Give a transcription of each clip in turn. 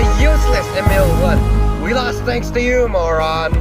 a useless Emil one. We lost thanks to you, moron.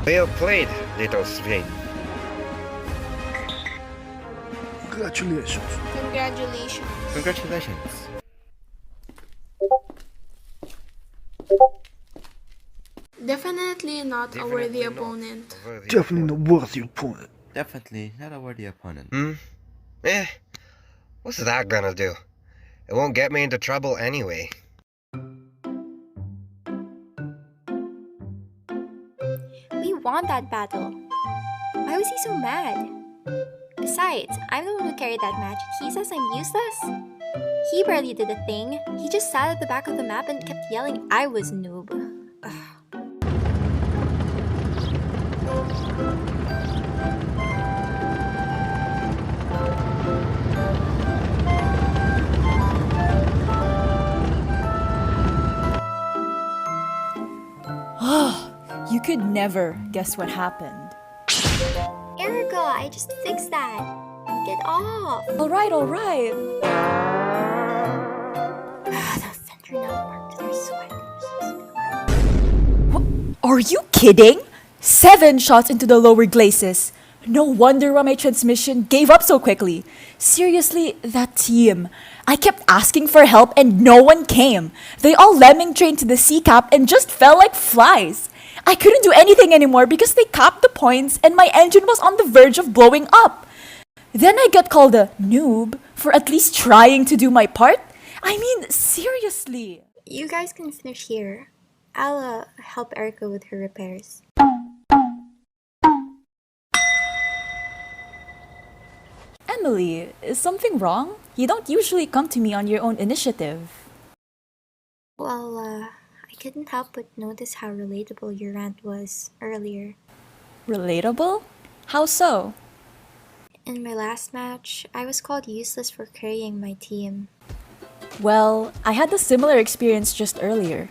Well played, little Swain. Congratulations. Congratulations. Congratulations. Definitely not a worthy opponent. Definitely not worthy opponent. Definitely not a worthy opponent. Eh, what's that gonna do? It won't get me into trouble anyway. We won that battle. Why was he so mad? Besides, I'm the one who carried that match. He says I'm useless? He barely did a thing. He just sat at the back of the map and kept yelling I was noob. Ugh. You could never guess what happened. Erica, I just fixed that. Get off. Alright. The center now marked their sweaters. Are you kidding? 7 shots into the lower glacis. No wonder why my transmission gave up so quickly. Seriously, that team. I kept asking for help and no one came. They all lemming trained to the C cap and just fell like flies. I couldn't do anything anymore because they capped the points and my engine was on the verge of blowing up. Then I got called a noob for at least trying to do my part. I mean, seriously. You guys can finish here. I'll help Erica with her repairs. Emily, is something wrong? You don't usually come to me on your own initiative. Well, I couldn't help but notice how relatable your rant was earlier. Relatable? How so? In my last match, I was called useless for carrying my team. Well, I had a similar experience just earlier.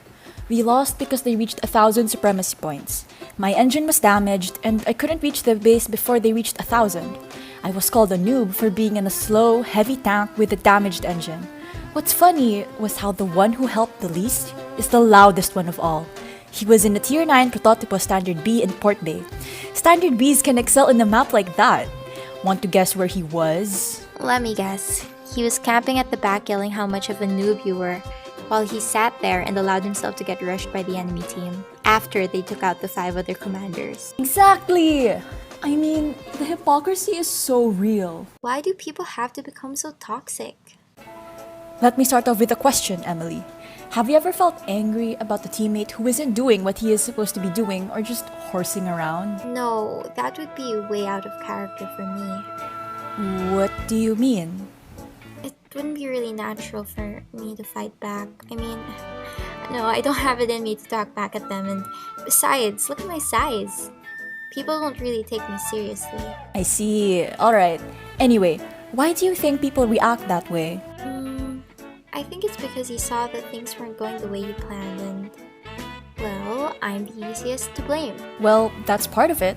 We lost because they reached 1,000 supremacy points. My engine was damaged, and I couldn't reach the base before they reached 1,000. I was called a noob for being in a slow, heavy tank with a damaged engine. What's funny was how the one who helped the least is the loudest one of all. He was in a Tier 9 Prototypo Standard B in Port Bay. Standard Bs can excel in a map like that. Want to guess where he was? Let me guess. He was camping at the back yelling how much of a noob you were, while he sat there and allowed himself to get rushed by the enemy team after they took out the 5 other commanders. Exactly! I mean, the hypocrisy is so real. Why do people have to become so toxic? Let me start off with a question, Emily. Have you ever felt angry about the teammate who isn't doing what he is supposed to be doing or just horsing around? No, that would be way out of character for me. What do you mean? It wouldn't be really natural for me to fight back. I mean, no, I don't have it in me to talk back at them, and besides, look at my size. People don't really take me seriously. I see. Alright. Anyway, why do you think people react that way? I think it's because he saw that things weren't going the way he planned, and, well, I'm the easiest to blame. Well, that's part of it.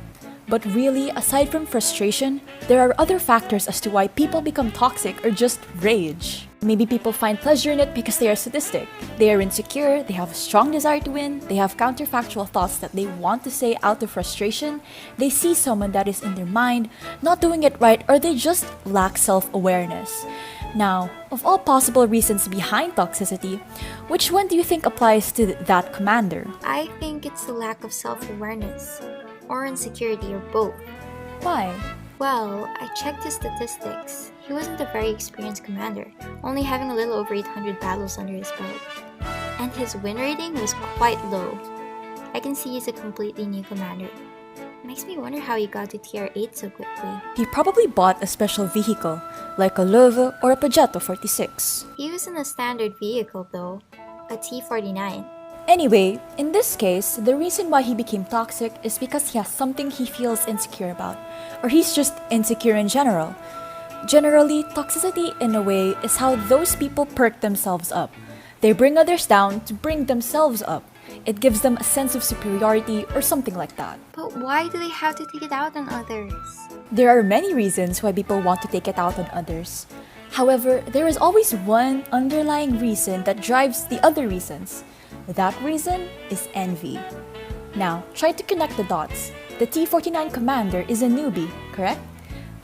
But really, aside from frustration, there are other factors as to why people become toxic or just rage. Maybe people find pleasure in it because they are sadistic. They are insecure, they have a strong desire to win, they have counterfactual thoughts that they want to say out of frustration, they see someone that is in their mind not doing it right, or they just lack self-awareness. Now, of all possible reasons behind toxicity, which one do you think applies to that commander? I think it's the lack of self-awareness, or insecurity, or both. Why? Well, I checked his statistics. He wasn't a very experienced commander, only having a little over 800 battles under his belt. And his win rating was quite low. I can see he's a completely new commander. Makes me wonder how he got to tier 8 so quickly. He probably bought a special vehicle, like a Loewe or a Peugeot 46. He was in a standard vehicle though, a T49. Anyway, in this case, the reason why he became toxic is because he has something he feels insecure about, or he's just insecure in general. Generally, toxicity in a way is how those people perk themselves up. They bring others down to bring themselves up. It gives them a sense of superiority or something like that. But why do they have to take it out on others? There are many reasons why people want to take it out on others. However, there is always one underlying reason that drives the other reasons. That reason is envy. Now, try to connect the dots. The T49 commander is a newbie, correct?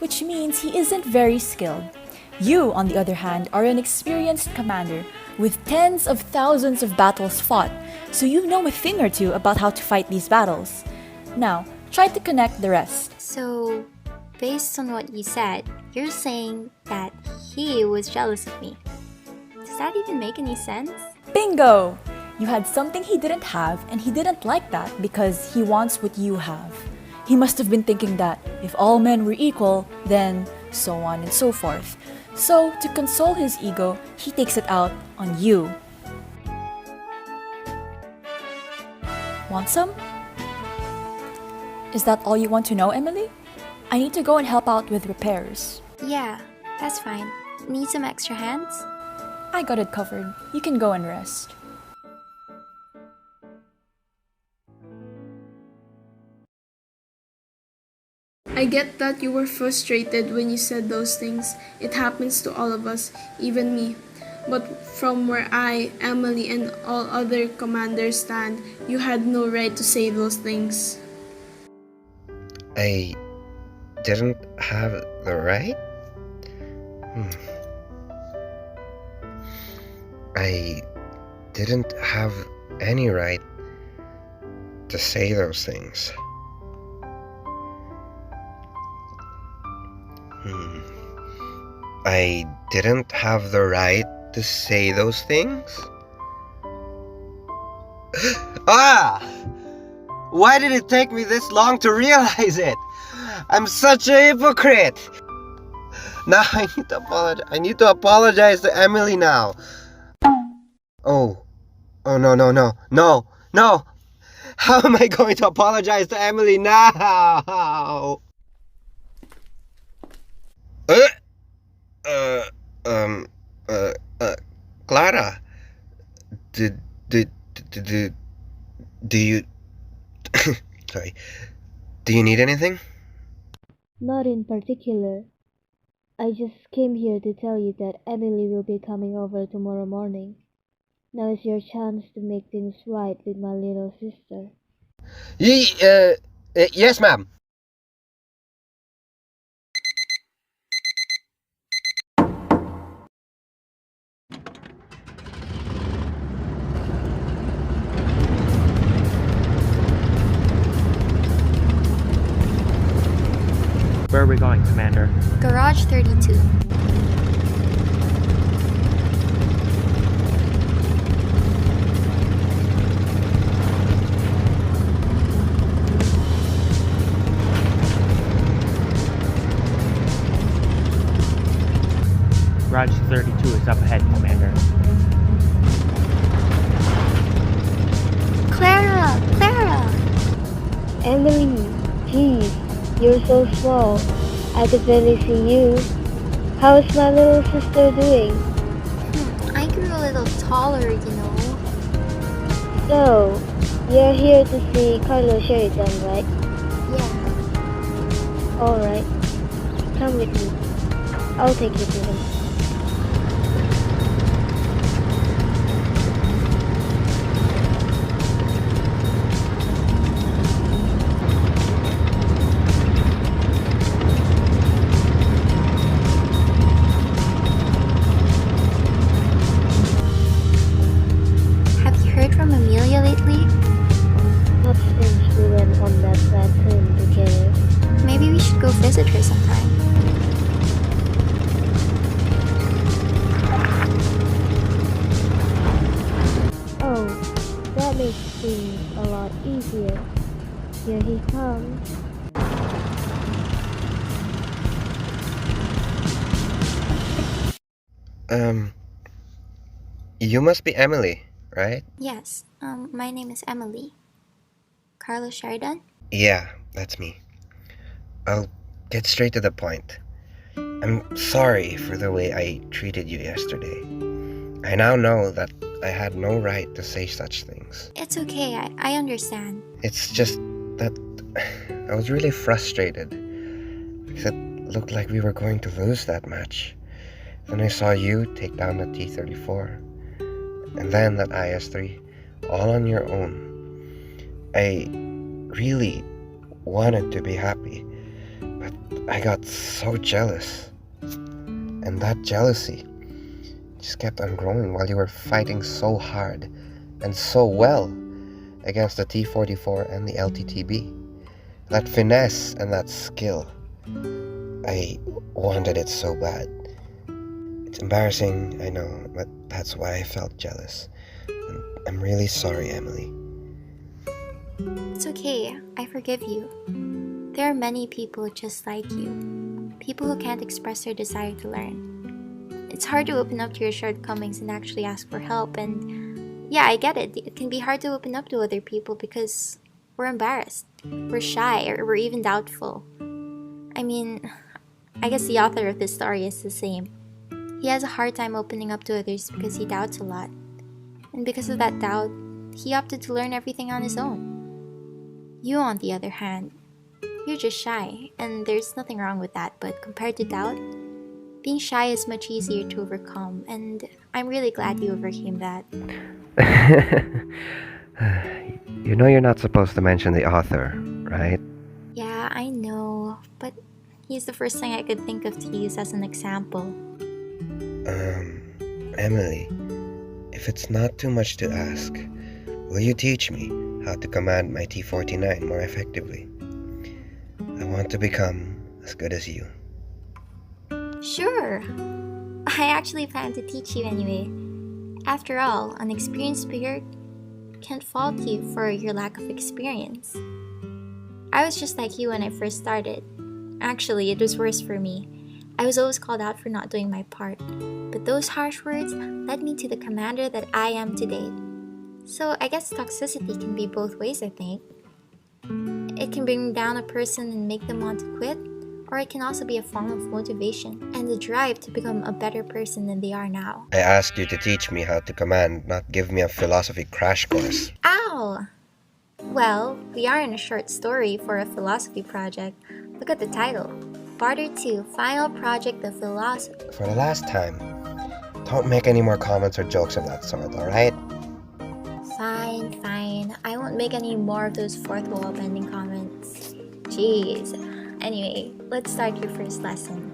Which means he isn't very skilled. You, on the other hand, are an experienced commander with tens of thousands of battles fought, so you know a thing or two about how to fight these battles. Now, try to connect the rest. So, based on what you said, you're saying that he was jealous of me. Does that even make any sense? Bingo! You had something he didn't have, and he didn't like that because he wants what you have. He must have been thinking that if all men were equal, then so on and so forth. So, to console his ego, he takes it out on you. Want some? Is that all you want to know, Emily? I need to go and help out with repairs. Yeah, that's fine. Need some extra hands? I got it covered. You can go and rest. I get that you were frustrated when you said those things. It happens to all of us, even me. But from where I, Emily, and all other commanders stand, you had no right to say those things. I didn't have the right? I didn't have any right to say those things. I didn't have the right to say those things? Ah! Why did it take me this long to realize it? I'm such a hypocrite! Now I need to apologize. I need to apologize to Emily now. Oh. Oh, no. How am I going to apologize to Emily now? Lara, did, did, did, do you... Sorry. Do you need anything? Not in particular. I just came here to tell you that Emily will be coming over tomorrow morning. Now is your chance to make things right with my little sister. Yes, ma'am. Where are we going, Commander? Garage 32. Garage 32 is up ahead, Commander. Clara! Clara! Emily, geez, you're so small. I could barely see you. How's my little sister doing? I grew a little taller, you know. So, you're here to see Carlo Sheridan, right? Yeah. Alright. Come with me. I'll take you to him. Have you heard from Amelia lately? Not since we went on that bad turn together. Maybe we should go visit her sometime. Oh, that makes things a lot easier. Here he comes. You must be Emily, right? Yes, my name is Emily. Carlo Sheridan? Yeah, that's me. I'll get straight to the point. I'm sorry for the way I treated you yesterday. I now know that I had no right to say such things. It's okay, I understand. It's just that I was really frustrated because it looked like we were going to lose that match. Then I saw you take down the T-34 and then that IS-3 all on your own. I really wanted to be happy, but I got so jealous. And that jealousy just kept on growing while you were fighting so hard and so well against the T-44 and the LTTB. That finesse and that skill, I wanted it so bad. It's embarrassing, I know, but that's why I felt jealous. And I'm really sorry, Emily. It's okay, I forgive you. There are many people just like you. People who can't express their desire to learn. It's hard to open up to your shortcomings and actually ask for help, and yeah, I get it. It can be hard to open up to other people because we're embarrassed, we're shy, or we're even doubtful. I mean, I guess the author of this story is the same. He has a hard time opening up to others because he doubts a lot. And because of that doubt, he opted to learn everything on his own. You, on the other hand, you're just shy, and there's nothing wrong with that, but compared to doubt, being shy is much easier to overcome, and I'm really glad you overcame that. You know you're not supposed to mention the author, right? Yeah, I know, but he's the first thing I could think of to use as an example. Emily, if it's not too much to ask, will you teach me how to command my T-49 more effectively? I want to become as good as you. Sure! I actually plan to teach you anyway. After all, an experienced player can't fault you for your lack of experience. I was just like you when I first started. Actually, it was worse for me. I was always called out for not doing my part, but those harsh words led me to the commander that I am today. So I guess toxicity can be both ways, I think. It can bring down a person and make them want to quit, or it can also be a form of motivation and the drive to become a better person than they are now. I asked you to teach me how to command, not give me a philosophy crash course. Ow! Well, we are in a short story for a philosophy project. Look at the title. Part 2, Final Project of Philosophy. For the last time, don't make any more comments or jokes of that sort, alright? Fine. I won't make any more of those fourth wall bending comments. Jeez. Anyway, let's start your first lesson.